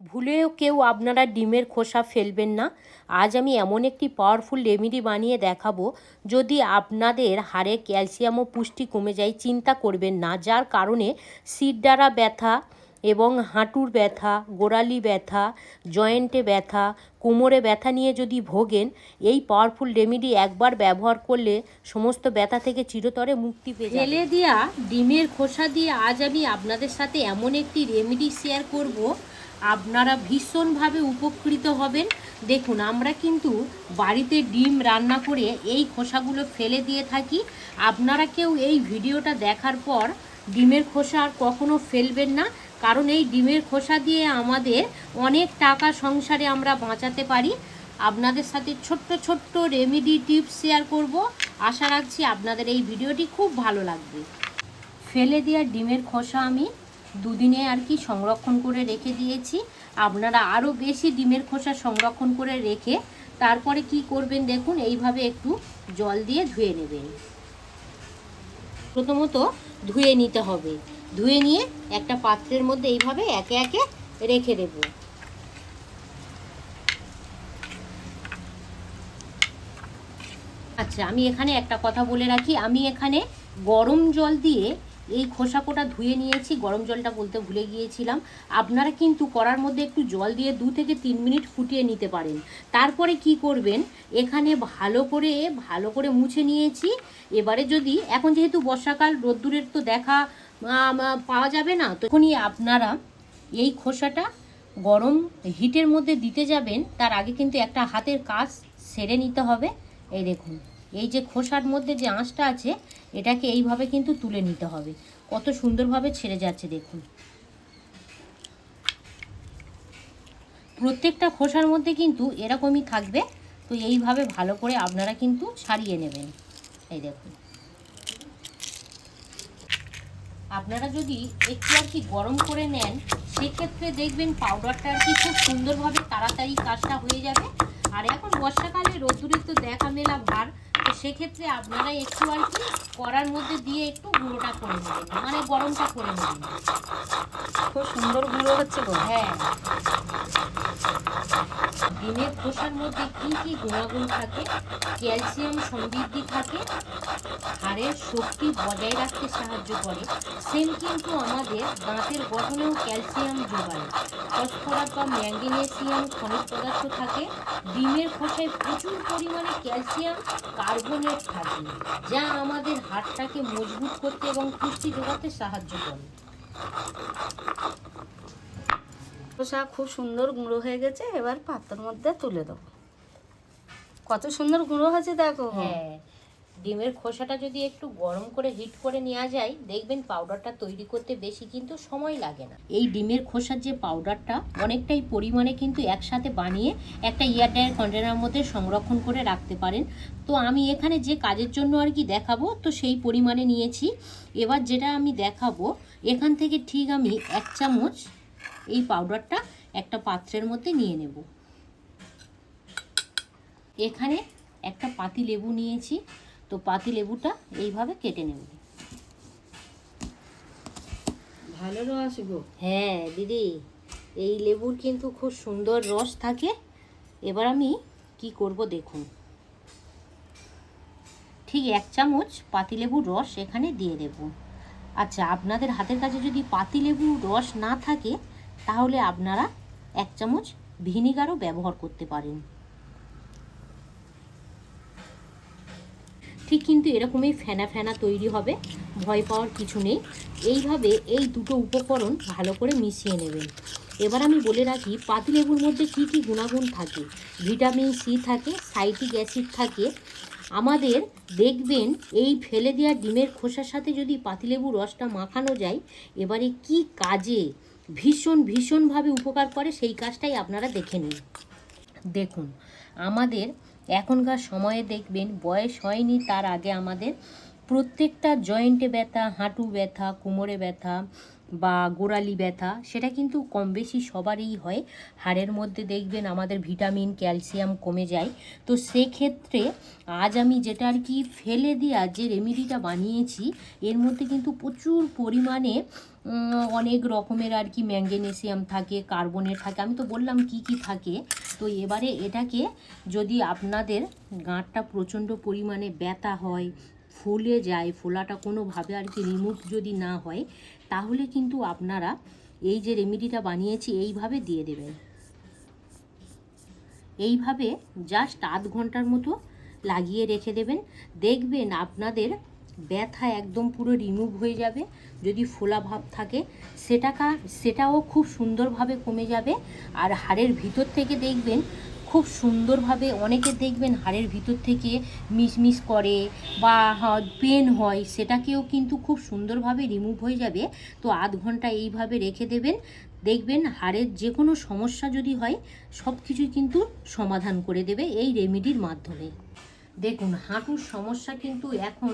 ভুলেও কেউ আপনারা ডিমের খোসা ফেলবেন না। আজ আমি এমন একটি পাওয়ারফুল রেমেডি বানিয়ে দেখাবো, যদি আপনাদের হাড়ে ক্যালসিয়াম ও পুষ্টি কমে যায় চিন্তা করবেন না, যার কারণে শিরদাঁড়া ব্যথা এবং হাঁটুর ব্যথা, গোড়ালি ব্যথা, জয়েন্টে ব্যথা, কোমরে ব্যথা নিয়ে যদি ভোগেন, এই পাওয়ারফুল রেমেডি একবার ব্যবহার করলে সমস্ত ব্যথা থেকে চিরতরে মুক্তি পেয়ে যাবেন। ফেলে দেওয়া ডিমের খোসা দিয়ে আজ আমি আপনাদের সাথে এমন একটি রেমেডি শেয়ার করব, আপনারা ভীষণভাবে উপকৃত হবেন। দেখুন, আমরা কিন্তু বাড়িতে ডিম রান্না করে এই খোসাগুলো ফেলে দিয়ে থাকি। আপনারা কেউ এই ভিডিওটা দেখার পর ডিমের খোসা আর কখনো ফেলবেন না, কারণ এই ডিমের খোসা দিয়ে আমাদের অনেক টাকা সংসারে আমরা বাঁচাতে পারি। আপনাদের সাথে ছোট্ট ছোট্ট রেমেডি টিপস শেয়ার করব। আশা রাখছি আপনাদের এই ভিডিওটি খুব ভালো লাগবে। ফেলে দেওয়া ডিমের খোসা আমি দুদিনে সংরক্ষণ করে রেখে দিয়েছি। আপনারা আরও বেশি ডিমের খোসা সংরক্ষণ করে রেখে তারপরে কি করবেন দেখুন, এইভাবে একটু জল দিয়ে ধুয়ে নেবেন। প্রথমত ধুয়ে নিতে হবে, ধুয়ে নিয়ে একটা পাত্রের মধ্যে এইভাবে একে একে রেখে দেব। আচ্ছা, আমি এখানে একটা কথা বলে রাখি, আমি এখানে গরম জল দিয়ে এই খোসা কোটা ধুয়ে নিয়েছি। গরম জলটা বলতে ভুলে গিয়েছিলাম। আপনারা কিন্তু কড়ার মধ্যে একটু জল দিয়ে 2 থেকে 3 মিনিট ফুটিয়ে নিতে পারেন। তারপরে কি করবেন, এখানে ভালো করে মুছে নিয়েছি। এবারে যদি এখন যেহেতু বর্ষাকাল, রোদ্দুরের তো দেখা পাওয়া যাবে না, তখনই আপনারা এই খোসাটা গরম হিটের মধ্যে দিতে যাবেন, তার আগে কিন্তু একটা হাতের কাজ সেরে নিতে হবে। এই দেখুন, এই যে খোসার মধ্যে যে আঁশটা আছে, এটাকে এইভাবে কিন্তু তুলে নিতে হবে। কত সুন্দরভাবে ছেড়ে যাচ্ছে দেখুন। প্রত্যেকটা খোসার মধ্যে কিন্তু এরকমই থাকবে। তো এইভাবে ভালো করে আপনারা কিন্তু ছাড়িয়ে নেবেন। এই দেখুন, আপনারা যদি একটু গরম করে নেন, সেক্ষেত্রে দেখবেন পাউডারটা খুব সুন্দরভাবে তাড়াতাড়ি কাজটা হয়ে যাবে। আর এখন বর্ষাকালে রোদ্দুরের তো দেখা মেলা ভার, তো সেক্ষেত্রে আপনারা একটু কড়ার মধ্যে দিয়ে একটু গুঁড়োটা করে নেবেন, মানে গরমটা করে নেবেন। খুব সুন্দর গুঁড়ো হচ্ছে গো। হ্যাঁ, ডিমের খোসার মধ্যে কি কি গুণাগুণ থাকে, ক্যালসিয়াম সমৃদ্ধি থাকে, হাড়ের শক্তি বজায় রাখতে সাহায্য করে। সেম কিন্তু আমাদের দাঁতের গঠনেও ক্যালসিয়াম যোগায়। ফসফরাস বা ম্যাঙ্গানেসিয়াম খনিজ পদার্থ থাকে। ডিমের খোসায় প্রচুর পরিমাণে ক্যালসিয়াম কার্বনেট থাকে, যা আমাদের হাড়টাকে মজবুত করতে এবং পুষ্টি যোগাতে সাহায্য করে। খোসা খুব সুন্দর গুঁড়ো হয়ে গেছে, এবার পাত্রের মধ্যে তুলে দেবো। কত সুন্দর গুঁড়ো হয়েছে দেখো। হ্যাঁ, ডিমের খোসাটা যদি একটু গরম করে হিট করে নেওয়া যায়, দেখবেন পাউডারটা তৈরি করতে বেশি কিন্তু সময় লাগে না। এই ডিমের খোসার যে পাউডারটা অনেকটাই পরিমাণে কিন্তু একসাথে বানিয়ে একটা এয়ারটাইট কন্টেনারের মধ্যে সংরক্ষণ করে রাখতে পারেন। তো আমি এখানে যে কাজের জন্য দেখাবো, তো সেই পরিমাণে নিয়েছি। এবার যেটা আমি দেখাবো, এখান থেকে ঠিক আমি 1 চামচ এই পাউডারটা একটা পাত্রের মধ্যে নিয়ে নেব। এখানে একটা পাতি লেবু নিয়েছি, তো পাতি লেবুটা এইভাবে কেটে নেব। ভালো রস গো। হ্যাঁ দিদি, এই লেবুর কিন্তু খুব সুন্দর রস থাকে। এবার আমি কি করব দেখুন, ঠিক 1 চামচ পাতিলেবুর রস এখানে দিয়ে দেব। আচ্ছা, আপনাদের হাতের কাছে যদি পাতিলেবুর রস না থাকে, তাহলে আপনারা 1 চামচ ভিনিগারও ব্যবহার করতে পারেন। ঠিক কিন্তু এরকমই ফেনা ফেনা তৈরি হবে, ভয় পাওয়ার কিছু নেই। এইভাবে এই দুটো উপকরণ ভালো করে মিশিয়ে নেবেন। এবার আমি বলে রাখি, পাতিলেবুর মধ্যে কি কি গুণাগুণ থাকে। ভিটামিন সি থাকে, সাইট্রিক অ্যাসিড থাকে। আমাদের দেখবেন এই ফেলে দেওয়া ডিমের খোসার সাথে যদি পাতিলেবুর রসটা মাখানো যায়, এবারে কি কাজে ভীষণভাবে উপকার করে, সেই কাজটাই আপনারা দেখে নিন। দেখুন, আমাদের এখনকার সময়ে দেখবেন বয়স হয়নি তার আগে আমাদের প্রত্যেকটা জয়েন্টে ব্যথা, হাঁটু ব্যথা, কোমরে ব্যথা, বা গোড়ালি ব্যথা, সেটা কিন্তু কম বেশি সবারই হয়। হাড়ের মধ্যে দেখবেন আমাদের ভিটামিন ক্যালসিয়াম কমে যায়। তো সেক্ষেত্রে আজ আমি যেটা আর কি ফেলে দেওয়া যে রেমেডিটা বানিয়েছি, এর মধ্যে কিন্তু প্রচুর পরিমাণে অনেক রকমের আর কি ম্যাঙ্গানেসিয়াম থাকে, কার্বনেট থাকে, আমি তো বললাম কি কি থাকে। তো এবারে এটাকে যদি আপনাদের গাঁটটা প্রচণ্ড পরিমাণে ব্যথা হয়, ফুলে যায়, ফোলাটা কোনোভাবে আর কি রিমুভ যদি না হয়, তাহলে কিন্তু আপনারা এই যে রেমেডিটা বানিয়েছি এইভাবে দিয়ে দেবেন। এইভাবে জাস্ট আধ ঘন্টার মতো লাগিয়ে রেখে দেবেন। দেখবেন আপনাদের ব্যথা একদম পুরো রিমুভ হয়ে যাবে। যদি ফোলা ভাব থাকে সেটাও খুব সুন্দরভাবে কমে যাবে। আর হাড়ের ভিতর থেকে দেখবেন খুব সুন্দরভাবে, অনেকের দেখবেন হাড়ের ভিতর থেকে মিসমিস করে বা পেন হয়, সেটাকেও কিন্তু খুব সুন্দরভাবে রিমুভ হয়ে যাবে। তো আধ ঘন্টা এইভাবে রেখে দেবেন। দেখবেন হাড়ের যে কোনো সমস্যা যদি হয় সব কিছুই কিন্তু সমাধান করে দেবে এই রেমেডির মাধ্যমে। দেখুন, হাঁটুর সমস্যা কিন্তু এখন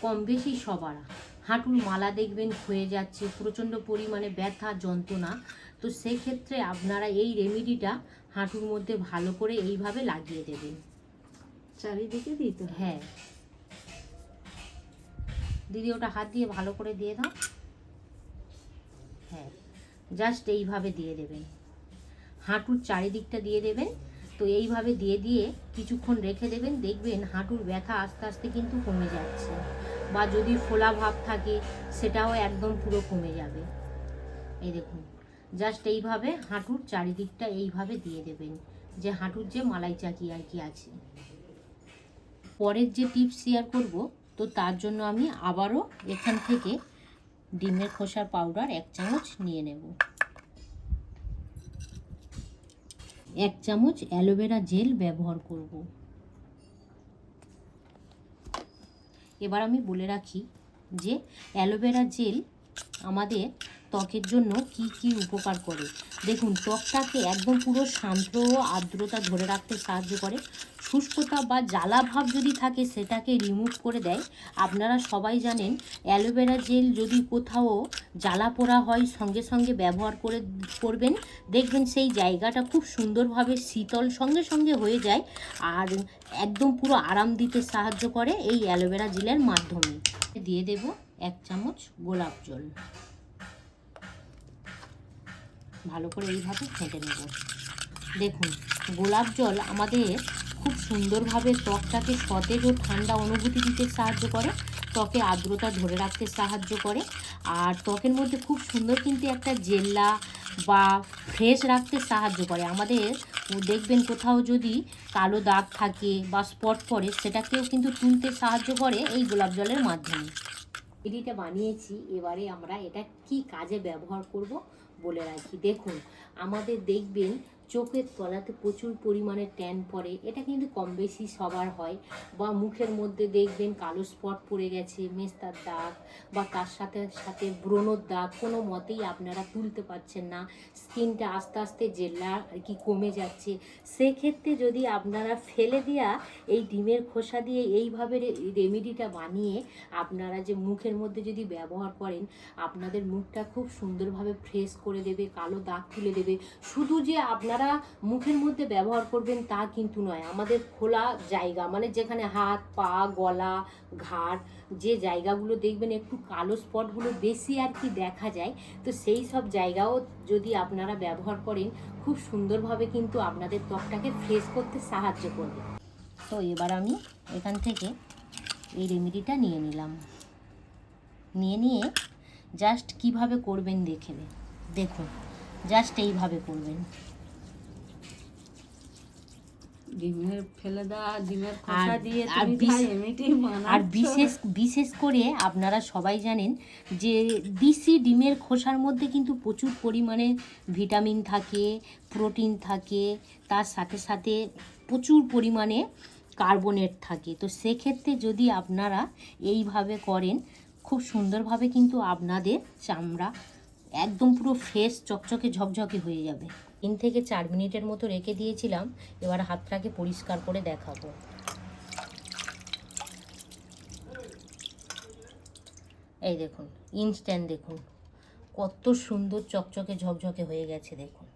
কম বেশি সবার। হাঁটুর মালা দেখবেন ক্ষয়ে যাচ্ছে, প্রচণ্ড পরিমাণে ব্যথা যন্ত্রণা। তো সেক্ষেত্রে আপনারা এই রেমেডিটা হাঁটুর মধ্যে ভালো করে এইভাবে লাগিয়ে দেবেন। চারিদিকে দিতে হবে। হ্যাঁ দিদি, ওটা হাত দিয়ে ভালো করে দিয়ে দাও। হ্যাঁ, জাস্ট এইভাবে দিয়ে দেবেন, হাঁটুর চারিদিকটা দিয়ে দেবেন। তো এইভাবে দিয়ে দিয়ে কিছুক্ষণ রেখে দেবেন। দেখবেন হাঁটুর ব্যথা আস্তে আস্তে কিন্তু কমে যাচ্ছে, বা যদি ফোলা ভাব থাকে সেটাও একদম পুরো কমে যাবে। এই দেখুন, জাস্ট এইভাবে হাঁটুর চারিদিকটা এইভাবে দিয়ে দেবেন, যে হাঁটুর যে মালাই চাকি আর কি আছে। পরের যে টিপস শেয়ার করব, তো তার জন্য আমি আবারও এখান থেকে ডিমের খোসার পাউডার 1 চামচ নিয়ে নেব। 1 চামচ অ্যালোভেরা জেল ব্যবহার করব। এবার আমি বলে রাখি যে অ্যালোভেরা জেল আমাদের ত্বকের জন্য কি কি উপকার করে। দেখুন, ত্বকটাকে একদম পুরো শান্ত ও আর্দ্রতা ধরে রাখতে সাহায্য করে। শুষ্কতা বা জ্বালা ভাব যদি থাকে সেটাকে রিমুভ করে দেয়। আপনারা সবাই জানেন অ্যালোভেরা জেল যদি কোথাও জ্বালা পোড়া হয় সঙ্গে সঙ্গে ব্যবহার করবেন, দেখবেন সেই জায়গাটা খুব সুন্দরভাবে শীতল সঙ্গে সঙ্গে হয়ে যায়, আর একদম পুরো আরাম দিতে সাহায্য করে এই অ্যালোভেরা জেলের মাধ্যমে। দিয়ে দেব 1 চামচ গোলাপ জল, ভালো করে এইভাবে ফেটে নেব। দেখুন, গোলাপ জল আমাদের খুব সুন্দরভাবে ত্বকটাকে সতেজ ও ঠান্ডা অনুভূতি দিতে সাহায্য করে, ত্বকে আর্দ্রতা ধরে রাখতে সাহায্য করে, আর ত্বকের মধ্যে খুব সুন্দর কিন্তু একটা জেল্লা বা ফ্রেশ রাখতে সাহায্য করে। আমাদের দেখবেন কোথাও যদি কালো দাগ থাকে বা স্পট পড়ে, সেটাকেও কিন্তু তুলতে সাহায্য করে এই গোলাপ জলের মাধ্যমে। এটিটা বানিয়েছি, এবারে আমরা এটা কি কাজে ব্যবহার করব বলে রাখি। দেখুন, আমাদের দেখবেন চোখের তলাতে প্রচুর পরিমাণে ট্যান পড়ে, এটা কিন্তু কম বেশি সবার হয়। বা মুখের মধ্যে দেখবেন কালো স্পট পড়ে গেছে, মেস্তার দাগ, বা তার সাথে সাথে ব্রণর দাগ, কোনো মতেই আপনারা তুলতে পারছেন না, স্কিনটা আস্তে আস্তে জেল্লা আর কি কমে যাচ্ছে। সেক্ষেত্রে যদি আপনারা ফেলে দেওয়া এই ডিমের খোসা দিয়ে এইভাবে রেমেডিটা বানিয়ে আপনারা যে মুখের মধ্যে যদি ব্যবহার করেন, আপনাদের মুখটা খুব সুন্দরভাবে ফ্রেশ করে দেবে, কালো দাগ তুলে দেবে। শুধু যে আপনারা মুখের মধ্যে ব্যবহার করবেন তা কিন্তু নয়, আমাদের খোলা জায়গা মানে যেখানে হাত পা গলা ঘাড় যে জায়গাগুলো দেখবেন একটু কালো স্পটগুলো বেশি আর কি দেখা যায়, তো সেই সব জায়গাও যদি আপনারা ব্যবহার করেন খুব সুন্দরভাবে কিন্তু আপনাদের ত্বকটাকে ফ্রেশ করতে সাহায্য করবে। তো এবার আমি এখান থেকে এই রেমেডিটা নিয়ে নিলাম, নিয়ে জাস্ট কিভাবে করবেন দেখুন, জাস্ট এইভাবে করবেন। ডিমের ফেলে দেওয়া ডিমের খোসা দিয়ে আর বিশেষ করে আপনারা সবাই জানেন যে দেশি ডিমের খোসার মধ্যে কিন্তু প্রচুর পরিমাণে ভিটামিন থাকে, প্রোটিন থাকে, তার সাথে সাথে প্রচুর পরিমাণে কার্বনেট থাকে। তো সেক্ষেত্রে যদি আপনারা এইভাবে করেন, খুব সুন্দরভাবে কিন্তু আপনাদের চামড়া একদম পুরো ফ্রেশ চকচকে ঝকঝকে হয়ে যাবে। 3 থেকে 4 মিনিটের মতো রেখে দিয়েছিলাম, এবার হাতটাকে পরিষ্কার করে দেখাবো। এই দেখুন, ইনস্ট্যান্ট দেখুন কত সুন্দর চকচকে ঝকঝকে হয়ে গেছে দেখুন।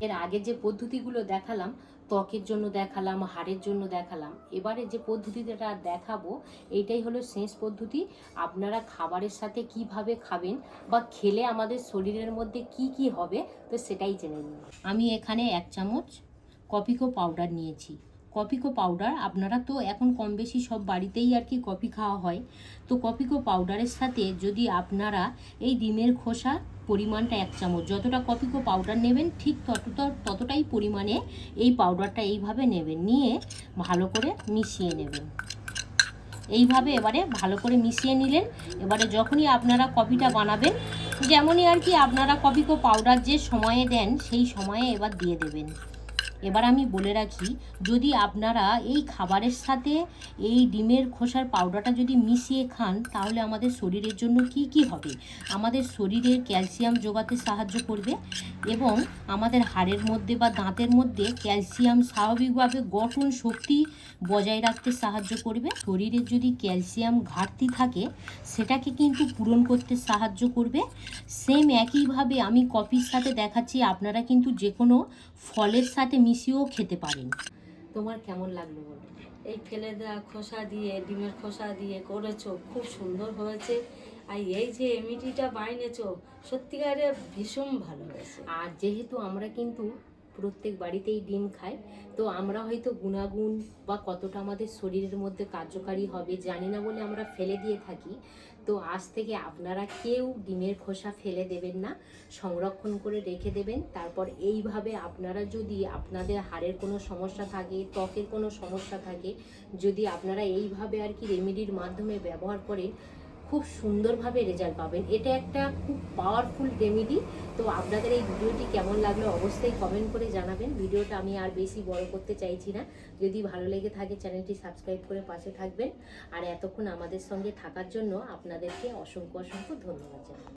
এর আগে যে পদ্ধতিগুলো দেখালাম, ত্বকের জন্য দেখালাম, হাড়ের জন্য দেখালাম, এবারে যে পদ্ধতিটা দেখাবো এইটাই হলো শেষ পদ্ধতি। আপনারা খাবারের সাথে কিভাবে খাবেন বা খেলে আমাদের শরীরের মধ্যে কি কি হবে, তো সেটাই জেনে নিন। আমি এখানে 1 চামচ কপিকো পাউডার নিয়েছি। কপিকো পাউডার আপনারা তো এখন কম বেশি সব বাড়িতেই আর কি কফি খাওয়া হয়। তো কপিকো পাউডারের সাথে যদি আপনারা এই ডিমের খোসা পরিমাণটা 1 চামচ, যতটা কপিকো পাউডার নেবেন ঠিক ততটাই পরিমাণে এই পাউডারটা এইভাবে নেবেন, নিয়ে ভালো করে মিশিয়ে নেবেন। এইভাবে এবারে ভালো করে মিশিয়ে নিলেন। এবারে যখনই আপনারা কফিটা বানাবেন, যেমনই আর কি আপনারা কপিকো পাউডার যে সময়ে দেন সেই সময়ে এবার দিয়ে দেবেন। এবার আমি বলে রাখি, যদি আপনারা এই খাবারের সাথে এই ডিমের খোসার পাউডারটা যদি মিশিয়ে খান, তাহলে আমাদের শরীরের জন্য কি কি হবে? আমাদের শরীরের ক্যালসিয়াম যোগাতে সাহায্য করবে এবং আমাদের হাড়ের মধ্যে বা দাঁতের মধ্যে ক্যালসিয়াম স্বাভাবিকভাবে গঠন শক্তি বজায় রাখতে সাহায্য করবে। শরীরের যদি ক্যালসিয়াম ঘাটতি থাকে সেটাকে কিন্তু পূরণ করতে সাহায্য করবে। সেম একইভাবে আমি কফির সাথে দেখাচ্ছি, আপনারা কিন্তু যে কোনো ফলের সাথে মিশিয়েও খেতে পারেন। তোমার কেমন লাগলো বলো? এই ফেলে দেওয়া খোসা দিয়ে, ডিমের খোসা দিয়ে করেছো, খুব সুন্দর হয়েছে। আর এই যে এমিটিটা বানিয়েছো, সত্যিকারে ভীষণ ভালো হয়েছে। আর যেহেতু আমরা কিন্তু প্রত্যেক বাড়িতেই ডিম খাই, তো আমরা হয়তো গুণাগুণ বা কতটা আমাদের শরীরের মধ্যে কার্যকারী হবে জানি না বলে আমরা ফেলে দিয়ে থাকি। তো আজ থেকে আপনারা কেউ ডিমের খোসা ফেলে দেবেন না, সংরক্ষণ করে রেখে দেবেন। তারপর এইভাবে আপনারা যদি আপনাদের হাড়ের কোনো সমস্যা থাকে, ত্বকের কোনো সমস্যা থাকে, যদি আপনারা এইভাবে আর কি রেমেডির মাধ্যমে ব্যবহার করেন, খুব সুন্দরভাবে রেজাল্ট পাবেন। এটা একটা খুব পাওয়ারফুল রেমেডি। তো আপনাদের এই ভিডিওটি কেমন লাগলো অবশ্যই কমেন্ট করে জানাবেন। ভিডিওটা আমি আর বেশি বড় করতে চাইছি না। যদি ভালো লেগে থাকে চ্যানেলটি সাবস্ক্রাইব করে পাশে থাকবেন। আর এতক্ষণ আমাদের সঙ্গে থাকার জন্য আপনাদেরকে অসংখ্য অসংখ্য ধন্যবাদ জানাই।